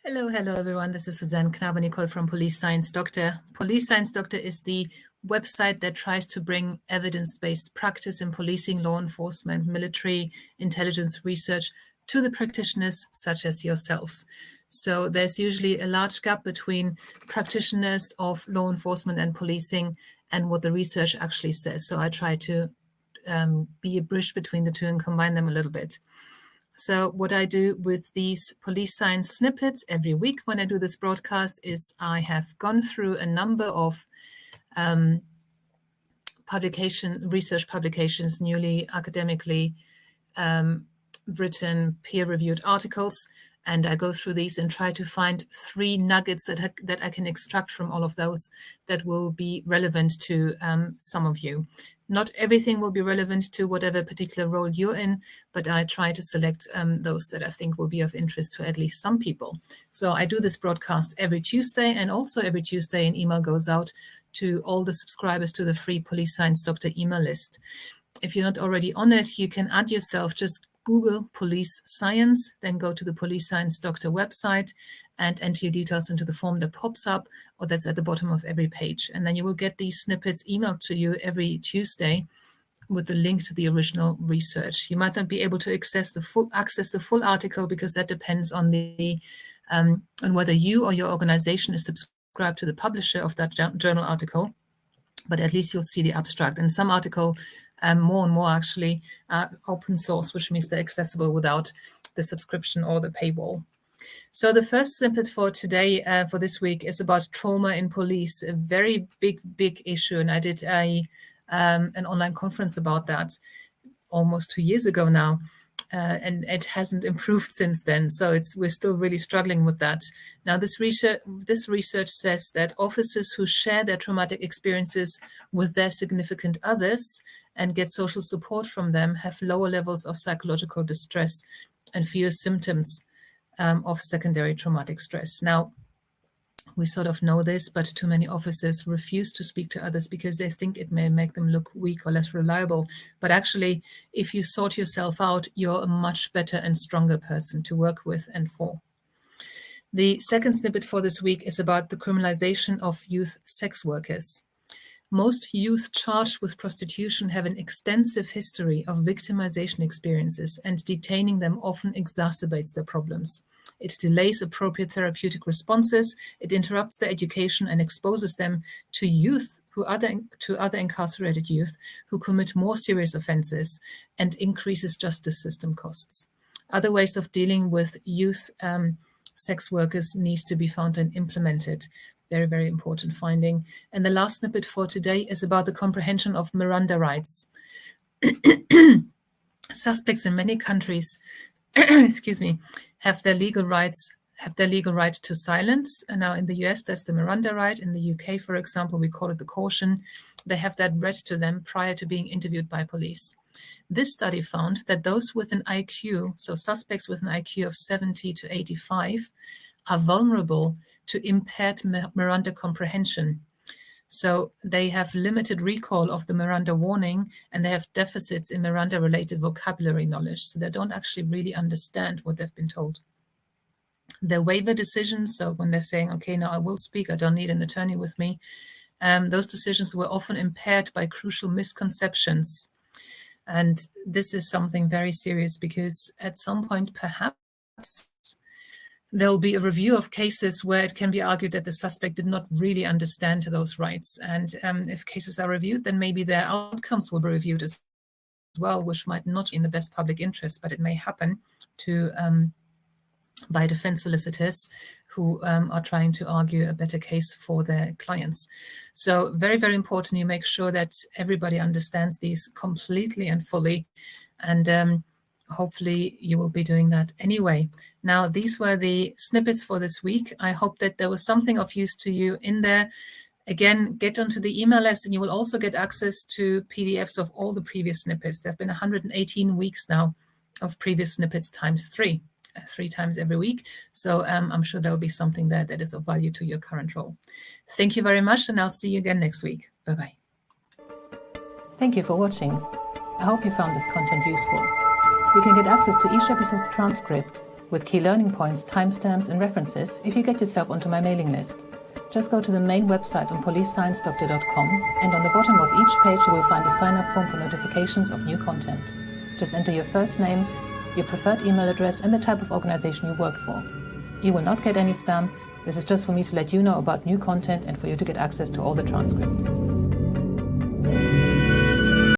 Hello, everyone. This is Suzanne Knaber-Nicole from Police Science Doctor. Police Science Doctor is the website that tries to bring evidence-based practice in policing, law enforcement, military, intelligence research to the practitioners such as yourselves. So there's usually a large gap between practitioners of law enforcement and policing and what the research actually says. So I try to be a bridge between the two and combine them a little bit. So what I do with these police science snippets every week when I do this broadcast is I have gone through a number of research publications, newly academically written peer-reviewed articles, and I go through these and try to find 3 nuggets that I can extract from all of those that will be relevant to some of you. Not everything will be relevant to whatever particular role you're in, but I try to select those that I think will be of interest to at least some people. So I do this broadcast every Tuesday, and also every Tuesday an email goes out to all the subscribers to the free Police Science Doctor email list. If you're not already on it, you can add yourself. Just Google Police Science, then go to the Police Science Doctor website and enter your details into the form that pops up or that's at the bottom of every page. And then you will get these snippets emailed to you every Tuesday with the link to the original research. You might not be able to access the full article because that depends on the on whether you or your organization is subscribed to the publisher of that journal article, but at least you'll see the abstract. And some article, more and more actually, are open source, which means they're accessible without the subscription or the paywall. So the first snippet for today, for this week, is about trauma in police, a very big issue. And I did an online conference about that almost 2 years ago now. And it hasn't improved since then. So we're still really struggling with that. Now, this research says that officers who share their traumatic experiences with their significant others and get social support from them have lower levels of psychological distress and fewer symptoms of secondary traumatic stress. Now, we sort of know this, but too many officers refuse to speak to others because they think it may make them look weak or less reliable. But actually, if you sort yourself out, you're a much better and stronger person to work with and for. The second snippet for this week is about the criminalization of youth sex workers. Most youth charged with prostitution have an extensive history of victimization experiences, and detaining them often exacerbates their problems. It delays appropriate therapeutic responses, it interrupts their education and exposes them to other incarcerated youth who commit more serious offenses, and increases justice system costs. Other ways of dealing with youth sex workers needs to be found and implemented. Very, very important finding. And the last snippet for today is about the comprehension of Miranda rights. Suspects in many countries, excuse me, have their legal right to silence. And now in the US, that's the Miranda right. In the UK, for example, we call it the caution. They have that read to them prior to being interviewed by police. This study found that those with an IQ, so suspects with an IQ of 70 to 85, are vulnerable to impaired Miranda comprehension. So they have limited recall of the Miranda warning, and they have deficits in Miranda-related vocabulary knowledge. So they don't actually really understand what they've been told. Their waiver decisions, so when they're saying, okay, now I will speak, I don't need an attorney with me, those decisions were often impaired by crucial misconceptions. And this is something very serious because at some point, perhaps, there'll be a review of cases where it can be argued that the suspect did not really understand those rights. And if cases are reviewed, then maybe their outcomes will be reviewed as well, which might not be in the best public interest, but it may happen by defense solicitors who are trying to argue a better case for their clients. So very, very important you make sure that everybody understands these completely and fully. And hopefully you will be doing that anyway. Now, these were the snippets for this week. I hope that there was something of use to you in there. Again, get onto the email list and you will also get access to PDFs of all the previous snippets. There have been 118 weeks now of previous snippets times 3. 3 times every week. So I'm sure there'll be something there that is of value to your current role. Thank you very much, and I'll see you again next week. Bye-bye. Thank you for watching. I hope you found this content useful. You can get access to each episode's transcript with key learning points, timestamps, and references if you get yourself onto my mailing list. Just go to the main website on policesciencedoctor.com, and on the bottom of each page you will find a sign-up form for notifications of new content. Just enter your first name, your preferred email address, and the type of organization you work for. You will not get any spam. This is just for me to let you know about new content and for you to get access to all the transcripts.